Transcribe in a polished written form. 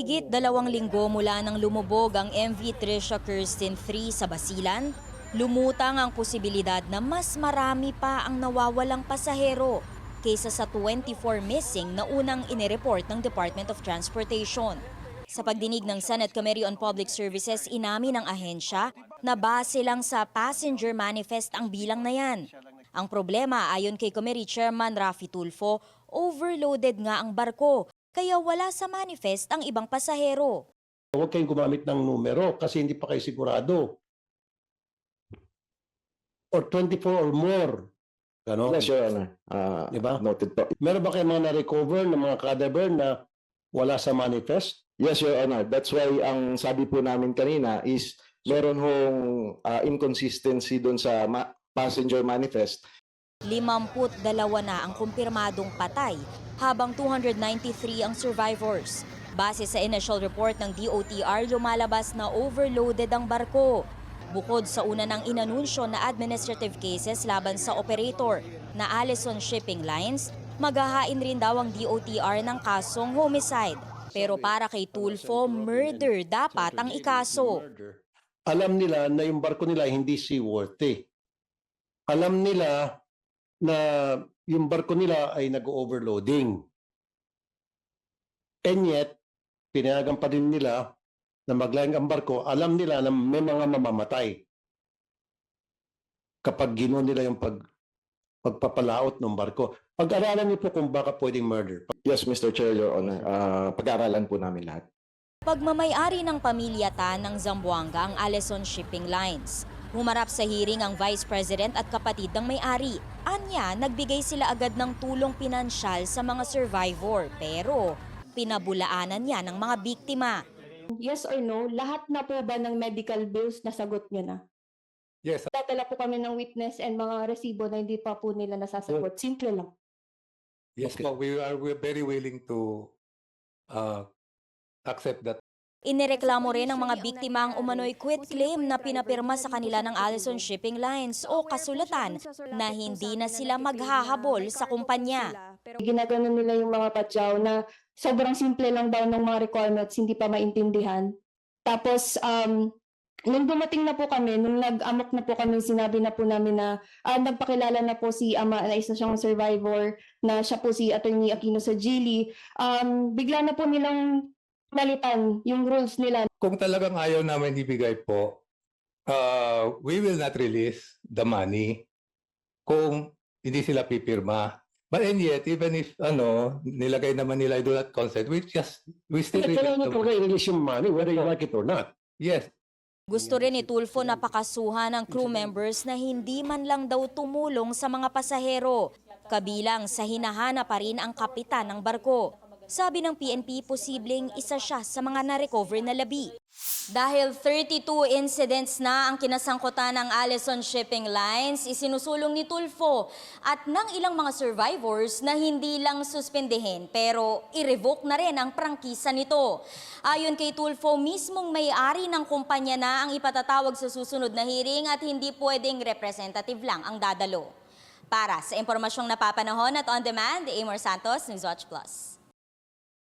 Mahigit 2 linggo mula nang lumubog ang MV Tricia Kirsten 3 sa Basilan, lumutang ang posibilidad na mas marami pa ang nawawalang pasahero kaysa sa 24 missing na unang inireport ng Department of Transportation. Sa pagdinig ng Senate Committee on Public Services, inamin ng ahensya na base lang sa passenger manifest ang bilang na yan. Ang problema, ayon kay Committee Chairman Raffy Tulfo, overloaded nga ang barko, kaya wala sa manifest ang ibang pasahero. Huwag kayong gumamit ng numero kasi hindi pa kayo sigurado. Or 24 or more. Ganon. Yes, Your Honor. Diba? Noted po. Meron ba kayong mga na-recover ng mga cadaver na wala sa manifest? Yes, Your Honor. That's why ang sabi po namin kanina is meron hong inconsistency doon sa passenger manifest. 52 na ang kumpirmadong patay, habang 293 ang survivors. Base sa initial report ng DOTR, lumalabas na overloaded ang barko. Bukod sa una ng inanunsyo na administrative cases laban sa operator na Allison Shipping Lines, maghahain rin daw ang DOTR ng kasong homicide. Pero para kay Tulfo, murder dapat ang ikaso. Alam nila na yung barko nila hindi seaworthy. Alam nila na yung barko nila ay nag-overloading. And yet, pinayagan pa rin nila na maglayang ang barko. Alam nila na may mga mamamatay kapag ginawa nila yung pagpapalaot ng barko. Pag-aralan niyo po kung baka pwedeng murder. Yes, Mr. Chair, Your Honor. Pag-aaralan po namin lahat. Pagmamayari ng pamilyatan ng Zamboanga ang Allison Shipping Lines. Humarap sa hearing ang Vice President at kapatid ng may-ari. Anya, nagbigay sila agad ng tulong pinansyal sa mga survivor, pero pinabulaanan niya ng mga biktima. Yes or no, lahat na po ba ng medical bills nasagot niyo na? Yes. Tatala po kami ng witness and mga resibo na hindi pa po nila nasasagot. Simple lang. Yes, po. We're very willing to accept that. Inireklamo rin ng mga biktima ang umano'y quit claim na pinapirma sa kanila ng Allison Shipping Lines o kasulatan na hindi na sila maghahabol sa kumpanya. Ginaganon nila yung mga patyaw na sobrang simple lang daw ng mga requirements, hindi pa maintindihan. Tapos, nung dumating na po kami, nung nag-amok na po kami, sinabi na po namin na nagpakilala na po si Ama na isa siyang survivor, na siya po si Attorney Aquino sa Gili. Bigla na po nilang nalitan yung rules nila. Kung talagang ayaw namin ibigay po, we will not release the money kung hindi sila pipirma. But and yet, even if nilagay naman nila do not consent, we still Kailangan po kayo release yung money whether you like it or not. Yes. Gusto rin ni Tulfo na pakasuhan ng crew members na hindi man lang daw tumulong sa mga pasahero. Kabilang sa hinahana pa rin ang kapitan ng barko. Sabi ng PNP, posibleng isa siya sa mga na-recover na labi. Dahil 32 incidents na ang kinasangkutan ng Allison Shipping Lines, isinusulong ni Tulfo at ng ilang mga survivors na hindi lang suspendehin pero i-revoke na rin ang prangkisa nito. Ayon kay Tulfo, mismong may-ari ng kumpanya na ang ipatatawag sa susunod na hearing at hindi pwedeng representative lang ang dadalo. Para sa impormasyong napapanahon at on demand, Amor Santos, Newswatch Plus.